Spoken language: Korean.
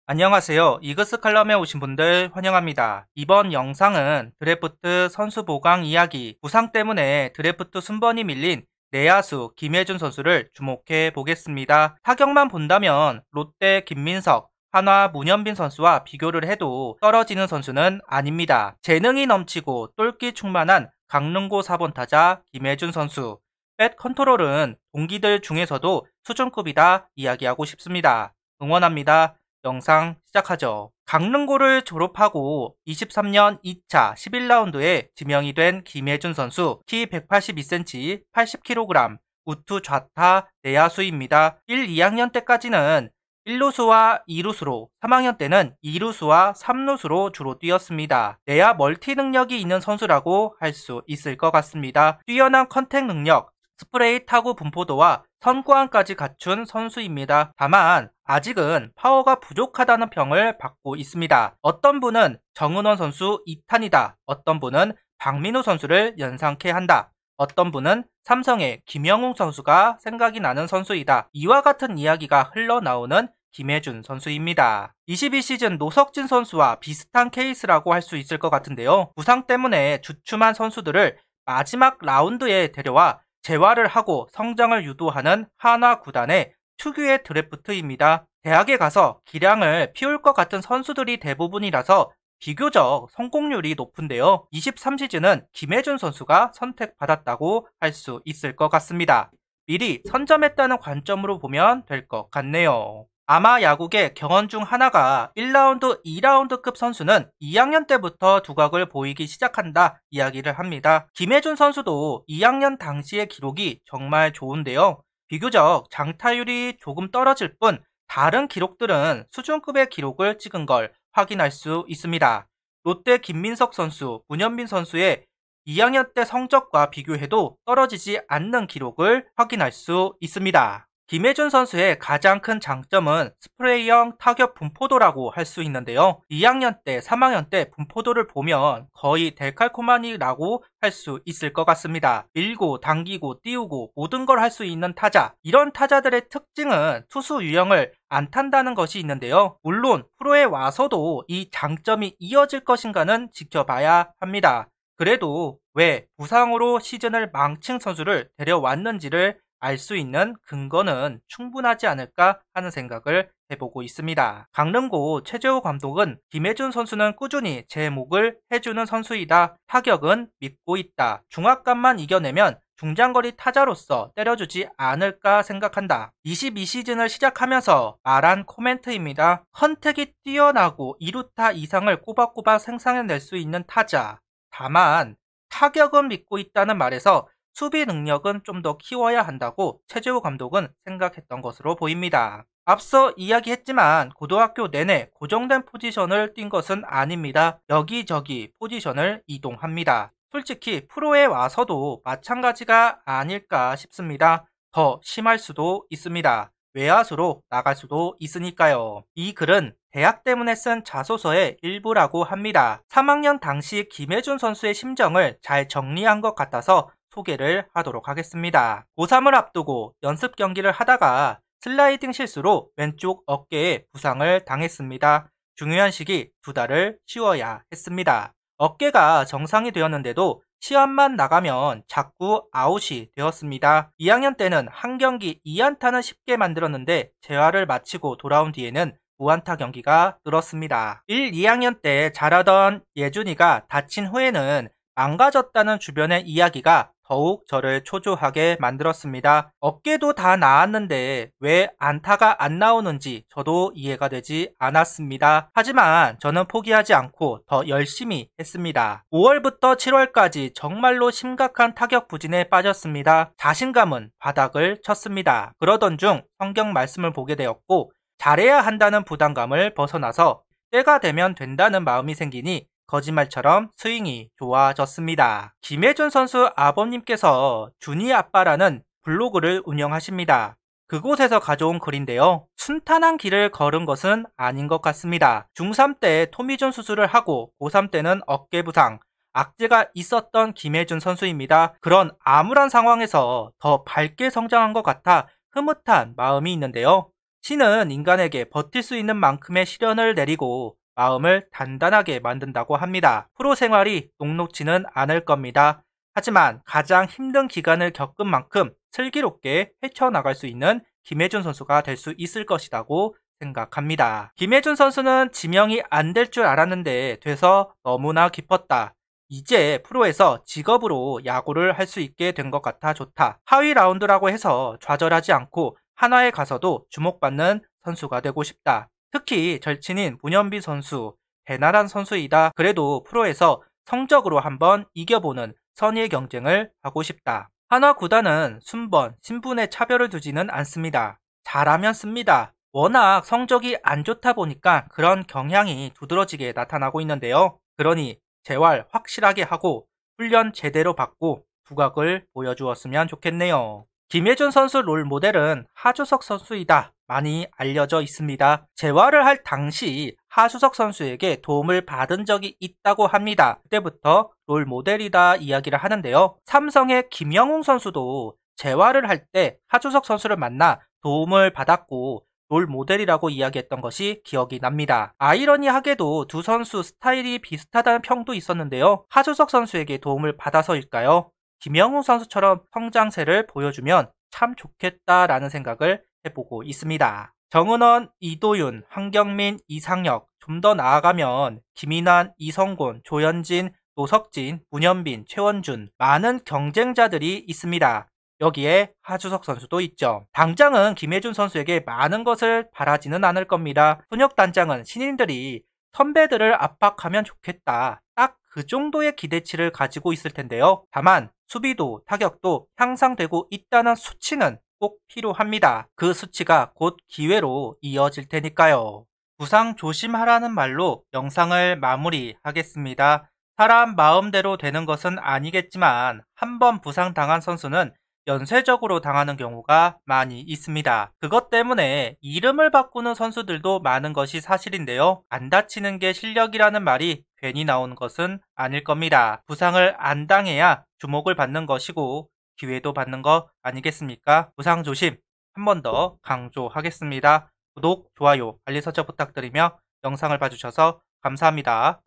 안녕하세요. 이그스 칼럼에 오신 분들 환영합니다. 이번 영상은 드래프트 선수 보강 이야기, 부상 때문에 드래프트 순번이 밀린 내야수 김혜준 선수를 주목해 보겠습니다. 타격만 본다면 롯데 김민석, 한화 문현빈 선수와 비교를 해도 떨어지는 선수는 아닙니다. 재능이 넘치고 똘끼 충만한 강릉고 4번 타자 김혜준 선수. 뱃 컨트롤은 동기들 중에서도 수준급이다 이야기하고 싶습니다. 응원합니다. 영상 시작하죠. 강릉고를 졸업하고 23년 2차 11라운드에 지명이 된 김혜준 선수, 키 182cm, 80kg, 우투 좌타 내야수입니다. 1, 2학년 때까지는 1루수와 2루수로, 3학년 때는 2루수와 3루수로 주로 뛰었습니다. 내야 멀티 능력이 있는 선수라고 할 수 있을 것 같습니다. 뛰어난 컨택 능력, 스프레이 타구 분포도와 선구안까지 갖춘 선수입니다. 다만 아직은 파워가 부족하다는 평을 받고 있습니다. 어떤 분은 정은원 선수 2탄이다. 어떤 분은 박민우 선수를 연상케 한다. 어떤 분은 삼성의 김영웅 선수가 생각이 나는 선수이다. 이와 같은 이야기가 흘러나오는 김혜준 선수입니다. 22시즌 노석진 선수와 비슷한 케이스라고 할 수 있을 것 같은데요. 부상 때문에 주춤한 선수들을 마지막 라운드에 데려와 재활을 하고 성장을 유도하는 한화 구단의 특유의 드래프트입니다. 대학에 가서 기량을 피울 것 같은 선수들이 대부분이라서 비교적 성공률이 높은데요. 23시즌은 김혜준 선수가 선택받았다고 할 수 있을 것 같습니다. 미리 선점했다는 관점으로 보면 될 것 같네요. 아마 야구계 경원 중 하나가 1라운드, 2라운드급 선수는 2학년 때부터 두각을 보이기 시작한다 이야기를 합니다. 김혜준 선수도 2학년 당시의 기록이 정말 좋은데요. 비교적 장타율이 조금 떨어질 뿐 다른 기록들은 수준급의 기록을 찍은 걸 확인할 수 있습니다. 롯데 김민석 선수, 문현빈 선수의 2학년 때 성적과 비교해도 떨어지지 않는 기록을 확인할 수 있습니다. 김혜준 선수의 가장 큰 장점은 스프레이형 타격 분포도라고 할 수 있는데요. 2학년 때, 3학년 때 분포도를 보면 거의 델칼코마니라고 할 수 있을 것 같습니다. 밀고, 당기고, 띄우고 모든 걸 할 수 있는 타자. 이런 타자들의 특징은 투수 유형을 안 탄다는 것이 있는데요. 물론 프로에 와서도 이 장점이 이어질 것인가는 지켜봐야 합니다. 그래도 왜 부상으로 시즌을 망친 선수를 데려왔는지를 알 수 있는 근거는 충분하지 않을까 하는 생각을 해보고 있습니다. 강릉고 최재호 감독은 김혜준 선수는 꾸준히 제 목을 해주는 선수이다. 타격은 믿고 있다. 중압감만 이겨내면 중장거리 타자로서 때려주지 않을까 생각한다. 22시즌을 시작하면서 말한 코멘트입니다. 컨택이 뛰어나고 2루타 이상을 꼬박꼬박 생산해낼 수 있는 타자. 다만 타격은 믿고 있다는 말에서 수비 능력은 좀 더 키워야 한다고 최재호 감독은 생각했던 것으로 보입니다. 앞서 이야기했지만 고등학교 내내 고정된 포지션을 뛴 것은 아닙니다. 여기저기 포지션을 이동합니다. 솔직히 프로에 와서도 마찬가지가 아닐까 싶습니다. 더 심할 수도 있습니다. 외야수로 나갈 수도 있으니까요. 이 글은 대학 때문에 쓴 자소서의 일부라고 합니다. 3학년 당시 김혜준 선수의 심정을 잘 정리한 것 같아서 소개를 하도록 하겠습니다. 고3을 앞두고 연습 경기를 하다가 슬라이딩 실수로 왼쪽 어깨에 부상을 당했습니다. 중요한 시기 2달을 쉬어야 했습니다. 어깨가 정상이 되었는데도 시합만 나가면 자꾸 아웃이 되었습니다. 2학년 때는 한 경기 2안타는 쉽게 만들었는데 재활을 마치고 돌아온 뒤에는 무안타 경기가 늘었습니다. 1, 2학년 때 잘하던 예준이가 다친 후에는 망가졌다는 주변의 이야기가 더욱 저를 초조하게 만들었습니다. 어깨도 다 나았는데 왜 안타가 안 나오는지 저도 이해가 되지 않았습니다. 하지만 저는 포기하지 않고 더 열심히 했습니다. 5월부터 7월까지 정말로 심각한 타격 부진에 빠졌습니다. 자신감은 바닥을 쳤습니다. 그러던 중 성경 말씀을 보게 되었고 잘해야 한다는 부담감을 벗어나서 때가 되면 된다는 마음이 생기니 거짓말처럼 스윙이 좋아졌습니다. 김혜준 선수 아버님께서 준이 아빠라는 블로그를 운영하십니다. 그곳에서 가져온 글인데요. 순탄한 길을 걸은 것은 아닌 것 같습니다. 중3 때 토미존 수술을 하고 고3 때는 어깨 부상, 악재가 있었던 김혜준 선수입니다. 그런 암울한 상황에서 더 밝게 성장한 것 같아 흐뭇한 마음이 있는데요. 신은 인간에게 버틸 수 있는 만큼의 시련을 내리고 마음을 단단하게 만든다고 합니다. 프로 생활이 녹록지는 않을 겁니다. 하지만 가장 힘든 기간을 겪은 만큼 슬기롭게 헤쳐나갈 수 있는 김혜준 선수가 될 수 있을 것이라고 생각합니다. 김혜준 선수는 지명이 안 될 줄 알았는데 돼서 너무나 기뻤다. 이제 프로에서 직업으로 야구를 할 수 있게 된 것 같아 좋다. 하위 라운드라고 해서 좌절하지 않고 한화에 가서도 주목받는 선수가 되고 싶다. 특히 절친인 문현비 선수, 대나란 선수이다. 그래도 프로에서 성적으로 한번 이겨보는 선의의 경쟁을 하고 싶다. 한화 구단은 순번, 신분의 차별을 두지는 않습니다. 잘하면 씁니다. 워낙 성적이 안 좋다 보니까 그런 경향이 두드러지게 나타나고 있는데요. 그러니 재활 확실하게 하고 훈련 제대로 받고 두각을 보여주었으면 좋겠네요. 김혜준 선수 롤 모델은 하주석 선수이다. 많이 알려져 있습니다. 재활을 할 당시 하주석 선수에게 도움을 받은 적이 있다고 합니다. 그때부터 롤 모델이다 이야기를 하는데요. 삼성의 김영웅 선수도 재활을 할 때 하주석 선수를 만나 도움을 받았고 롤 모델이라고 이야기했던 것이 기억이 납니다. 아이러니하게도 두 선수 스타일이 비슷하다는 평도 있었는데요. 하주석 선수에게 도움을 받아서일까요? 김영웅 선수처럼 성장세를 보여주면 참 좋겠다라는 생각을 해보고 있습니다. 정은원, 이도윤, 황경민, 이상혁, 좀 더 나아가면 김인환, 이성곤, 조현진, 노석진, 문현빈, 최원준 많은 경쟁자들이 있습니다. 여기에 하주석 선수도 있죠. 당장은 김혜준 선수에게 많은 것을 바라지는 않을 겁니다. 손혁 단장은 신인들이 선배들을 압박하면 좋겠다. 딱 그 정도의 기대치를 가지고 있을 텐데요. 다만 수비도 타격도 향상되고 있다는 수치는 꼭 필요합니다. 그 수치가 곧 기회로 이어질 테니까요. 부상 조심하라는 말로 영상을 마무리하겠습니다. 사람 마음대로 되는 것은 아니겠지만 한번 부상당한 선수는 연쇄적으로 당하는 경우가 많이 있습니다. 그것 때문에 이름을 바꾸는 선수들도 많은 것이 사실인데요. 안 다치는 게 실력이라는 말이 괜히 나오는 것은 아닐 겁니다. 부상을 안 당해야 주목을 받는 것이고 기회도 받는 거 아니겠습니까? 부상 조심 한 번 더 강조하겠습니다. 구독, 좋아요, 알림 설정 부탁드리며 영상을 봐주셔서 감사합니다.